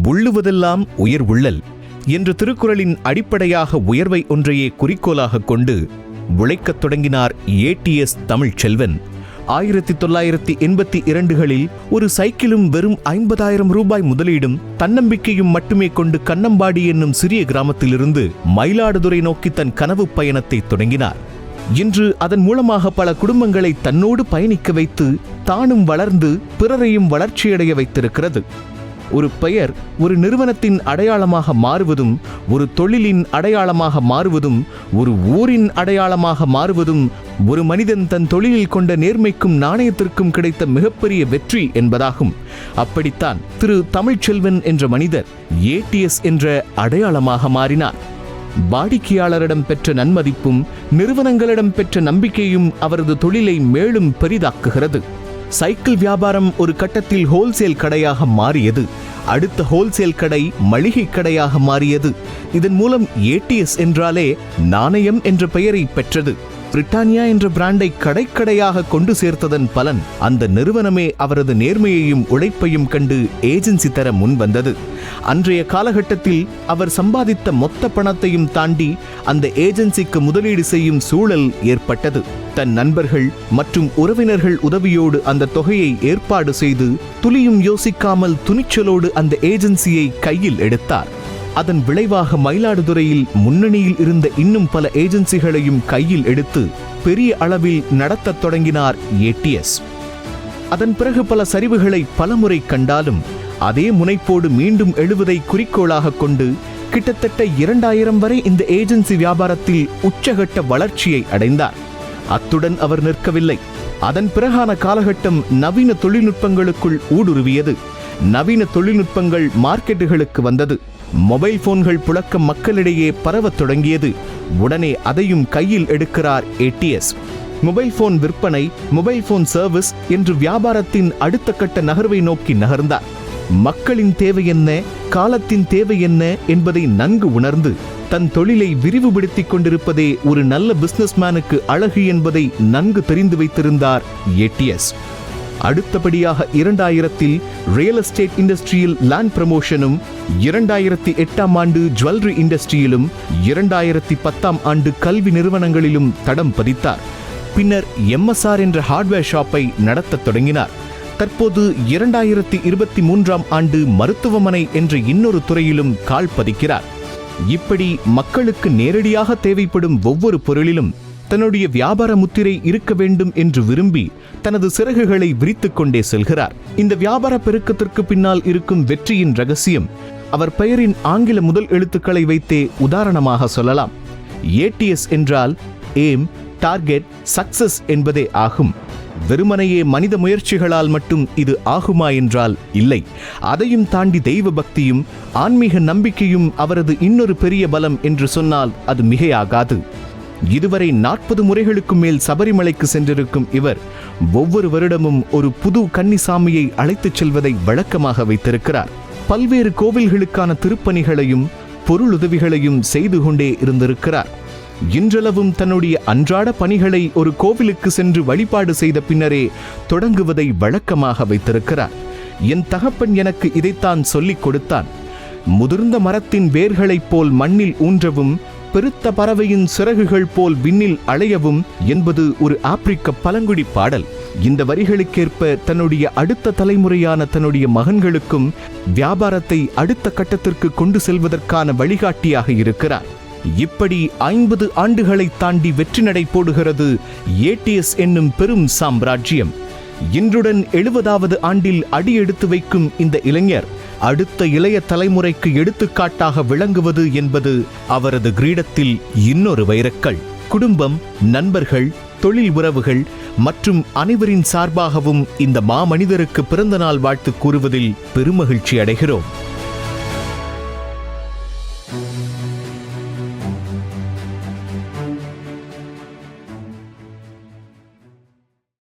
உள்ளுவதெல்லாம் உயர் உள்ளல் என்ற திருக்குறளின் அடிப்படையாக உயர்வை ஒன்றையே குறிக்கோளாக கொண்டு உழைக்கத் தொடங்கினார் ஏடிஎஸ் தமிழ்ச்செல்வன். 1982களில் ஒரு சைக்கிளும் வெறும் 50,000 ரூபாய் முதலீடும் தன்னம்பிக்கையும் மட்டுமே கொண்டு கண்ணம்பாடி என்னும் சிறிய கிராமத்திலிருந்து மயிலாடுதுறை நோக்கி தன் கனவு பயணத்தை தொடங்கினார். இன்று அதன் மூலமாக பல குடும்பங்களை தன்னோடு பயணிக்க வைத்து தானும் வளர்ந்து பிறரையும் வளர்ச்சியடைய வைத்திருக்கிறது. ஒரு பெயர் ஒரு நிறுவனத்தின் அடையாளமாக மாறுவதும், ஒரு தொழிலின் அடையாளமாக மாறுவதும், ஒரு ஊரின் அடையாளமாக மாறுவதும் ஒரு மனிதன் தன் தொழிலில் கொண்ட நேர்மைக்கும் நாணயத்திற்கும் கிடைத்த மிகப்பெரிய வெற்றி என்பதாகும். அப்படித்தான் திரு தமிழ்ச்செல்வன் என்ற மனிதர் ஏடிஎஸ் என்ற அடையாளமாக மாறினார். வாடிக்கையாளரிடம் பெற்ற நன்மதிப்பும் நிறுவனங்களிடம் பெற்ற நம்பிக்கையும் அவரது தொழிலை மேலும் பெரிதாக்குகிறது. சைக்கிள் வியாபாரம் ஒரு கட்டத்தில் ஹோல்சேல் கடையாக மாறியது. அடுத்த ஹோல்சேல் கடை மளிகை கடையாக மாறியது. இதன் மூலம் ஏடிஎஸ் என்றாலே நாணயம் என்ற பெயரை பெற்றது. பிரிட்டானியா என்ற பிராண்டை கடைக்கடையாக கொண்டு சேர்த்ததன் பலன் அந்த நிறுவனமே அவரது நேர்மையையும் உழைப்பையும் கண்டு ஏஜென்சி தர முன் வந்தது. அன்றைய காலகட்டத்தில் அவர் சம்பாதித்த மொத்த பணத்தையும் தாண்டி அந்த ஏஜென்சிக்கு முதலீடு செய்யும் சூழல் ஏற்பட்டது. தன் நண்பர்கள் மற்றும் உறவினர்கள் உதவியோடு அந்த தொகையை ஏற்பாடு செய்து துளியும் யோசிக்காமல் துணிச்சலோடு அந்த ஏஜென்சியை கையில் எடுத்தார். அதன் விளைவாக மயிலாடுதுறையில் முன்னணியில் இருந்த இன்னும் பல ஏஜென்சிகளையும் கையில் எடுத்து பெரிய அளவில் நடத்தத் தொடங்கினார் ஏடிஎஸ். அதன் பிறகு பல சரிவுகளை பலமுறை கண்டாலும் அதே முனைப்போடு மீண்டும் எழுவதை குறிக்கோளாக கொண்டு கிட்டத்தட்ட 2000 வரை இந்த ஏஜென்சி வியாபாரத்தில் உச்சகட்ட வளர்ச்சியை அடைந்தார். அத்துடன் அவர் நிற்கவில்லை. அதன் பிறகான காலகட்டம் நவீன தொழில்நுட்பங்களுக்குள் ஊடுருவியது. நவீன தொழில்நுட்பங்கள் மார்க்கெட்டுகளுக்கு வந்தது. மொபைல் போன்கள் புழக்கம் மக்களிடையே பரவத் தொடங்கியது. உடனே அதையும் கையில் எடுக்கிறார் ஏடிஎஸ். மொபைல் போன் விற்பனை, மொபைல் போன் சர்வீஸ் என்று வியாபாரத்தின் அடுத்த கட்ட நகர்வை நோக்கி நகர்ந்தார். மக்களின் தேவை என்ன, காலத்தின் தேவை என்ன என்பதை நன்கு உணர்ந்து தன் தொழிலை விரிவுபடுத்திக் கொண்டிருப்பதே ஒரு நல்ல பிசினஸ்மேனுக்கு அழகு என்பதை நன்கு தெரிந்து வைத்திருந்தார் ஏடிஎஸ். அடுத்தபடியாக 2000இல் ரியல் எஸ்டேட் இண்டஸ்ட்ரியில் லேண்ட் ப்ரமோஷனும், 2008ஆம் ஆண்டு ஜுவல்லரி இண்டஸ்ட்ரியிலும், 2010ஆம் ஆண்டு கல்வி நிறுவனங்களிலும் தடம் பதித்தார். பின்னர் எம்எஸ்ஆர் என்ற ஹார்ட்வேர் ஷாப்பை நடத்தத் தொடங்கினார். தற்போது 2023ஆம் ஆண்டு மருத்துவமனை என்ற இன்னொரு துறையிலும் கால் பதிக்கிறார். இப்படி மக்களுக்கு நேரடியாக தேவைப்படும் ஒவ்வொரு பொருளிலும் தன்னுடைய வியாபார முத்திரை இருக்க வேண்டும் என்று விரும்பி தனது சிறகுகளை விரித்துக் கொண்டே செல்கிறார். இந்த வியாபார பெருக்கத்திற்கு பின்னால் இருக்கும் வெற்றியின் ரகசியம் அவர் பெயரின் ஆங்கில முதல் எழுத்துக்களை வைத்தே உதாரணமாக சொல்லலாம். ஏடிஎஸ் என்றால் ஏம், டார்கெட், சக்சஸ் என்பதே ஆகும். வெறுமனையே மனித முயற்சிகளால் மட்டும் இது ஆகுமா என்றால் இல்லை. அதையும் தாண்டி தெய்வ பக்தியும் ஆன்மீக நம்பிக்கையும் அவரது இன்னொரு பெரிய பலம் என்று சொன்னால் அது மிகையாகாது. இதுவரை 40 முறைகளுக்கு மேல் சபரிமலைக்கு சென்றிருக்கும் இவர் ஒவ்வொரு வருடமும் ஒரு புது கன்னிசாமியை அழைத்துச் செல்வதை வழக்கமாக வைத்திருக்கிறார். பல்வேறு கோவில்களுக்கான திருப்பணிகளையும் பொருளுதவிகளையும் செய்து கொண்டே இருந்திருக்கிறார். இன்றளவும் தன்னுடைய அன்றாட பணிகளை ஒரு கோவிலுக்கு சென்று வழிபாடு செய்த பின்னரே தொடங்குவதை வழக்கமாக வைத்திருக்கிறார். என் தகப்பன் எனக்கு இதைத்தான் சொல்லிக் கொடுத்தான். முதிர்ந்த மரத்தின் வேர்களைப் போல் மண்ணில் ஊன்றவும், பெருத்த பறவையின் சிறகுகள் போல் விண்ணில் அலையவும் என்பது ஒரு ஆப்பிரிக்க பழங்குடி பாடல். இந்த வரிகளுக்கேற்ப தன்னுடைய அடுத்த தலைமுறையான தன்னுடைய மகன்களுக்கும் வியாபாரத்தை அடுத்த கட்டத்திற்கு கொண்டு செல்வதற்கான வழிகாட்டியாக இருக்கிறார். இப்படி 50 ஆண்டுகளை தாண்டி வெற்றி நடை போடுகிறது ஏடிஎஸ் என்னும் பெரும் சாம்ராஜ்யம். இன்றுடன் 70வது ஆண்டில் அடி எடுத்து வைக்கும் இந்த இளைஞர் அடுத்த இளைய தலைமுறைக்கு எடுத்துக்காட்டாக விளங்குவது என்பது அவரது கிரீடத்தில் இன்னொரு வைரக்கல். குடும்பம், நண்பர்கள், தொழில் உறவுகள் மற்றும் அனைவரின் சார்பாகவும் இந்த மாமனிதருக்கு பிறந்தநாள் வாழ்த்து கூறுவதில் பெருமகிழ்ச்சி அடைகிறோம்.